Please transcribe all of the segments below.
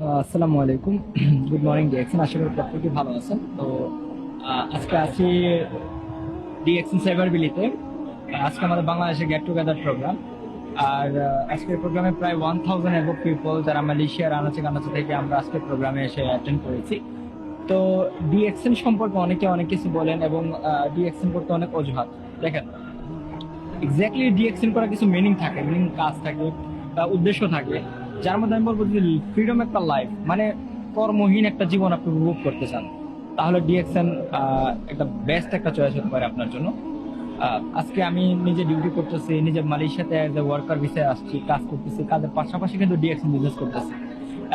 আসসালামু আলাইকুম। Good morning DXN, আশা করি প্রত্যেকে ভালো আছেন। তো আজকে আছি ডিএক্সএন সাইবার বিলিতে। আজকে আমাদের বাংলাদেশে গেট টুগেদার প্রোগ্রাম। আর আজকের প্রোগ্রামে প্রায় 1000 অ্যাবভ পিপল যারা মালয়েশিয়ার আনাচে কানাচে থেকে আমরা আজকের প্রোগ্রামে এসে অ্যাটেন্ড করেছি। তো ডিএক্সএন সম্পর্কে অনেকে অনেক কিছু বলেন এবং ডিএক্সএন করতে অনেক অজুহাত দেখেন। এক্স্যাক্টলি ডিএক্সএন করার কিছু মিনিং থাকে, মিনিং কাজ থাকে বা উদ্দেশ্য থাকে, যার মধ্যে আমি বলবো যে ফ্রিডম একটা লাইফ, মানে কর্মহীন একটা জীবন আপনি উপভোগ করতে চান, তাহলে ডিএক্সএন একটা বেস্ট একটা চয়েস হতে পারে আপনার জন্য। আজকে আমি নিজে ডিউটি করতেছি, নিজে মালয়েশিয়াতে এজ এ ওয়ার্কার ভিসায় আসছি, কাজ করতেছি, কাজের পাশাপাশি কিন্তু ডিএক্সএন বিজনেস করতেছি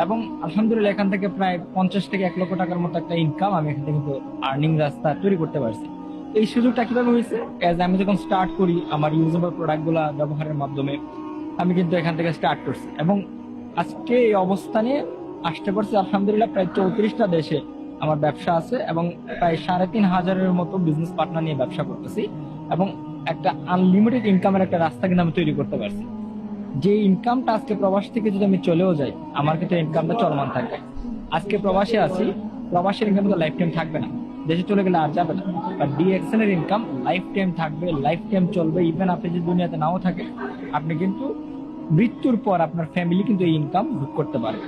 এবং আলহামদুলিল্লাহ এখান থেকে প্রায় 50 থেকে 1 লক্ষ টাকার মতো একটা ইনকাম আমি এখান থেকে কিন্তু আর্নিং রাস্তা তৈরি করতে পারছি। এই সুযোগটা কিভাবে হয়েছে? আমি যখন স্টার্ট করি আমার ইউজেবল প্রোডাক্ট গুলা ব্যবহারের মাধ্যমে, আমি কিন্তু এখান থেকে স্টার্ট করছি এবং আজকে এই অবস্থানে আসতে পারছি। আলহামদুলিল্লাহ প্রায় 34টা দেশে আমার ব্যবসা আছে এবং প্রায় 3500-এর মতো বিজনেস পার্টনার নিয়ে ব্যবসা করতেছি এবং একটা আনলিমিটেড ইনকামের একটা রাস্তা কিন্তু আমি তৈরি করতে পারছি। যে ইনকামটা আজকে প্রবাস থেকে যদি আমি চলেও যাই, আমার কিন্তু ইনকামটা চলমান থাকবে। আজকে প্রবাসে আছি, প্রবাসের ইনকাম তো লাইফ টাইম থাকবে না, দেশে চলে গেলে আর যাবে না। বাট ডিএক্সএন এর ইনকাম লাইফ টাইম থাকবে, লাইফ টাইম চলবে। ইভেন আপনি যদি দুনিয়াতে নাও থাকে, আপনি কিন্তু মৃত্যুর পর আপনার ফ্যামিলি কিন্তু এই ইনকাম ভোগ করতে পারবে।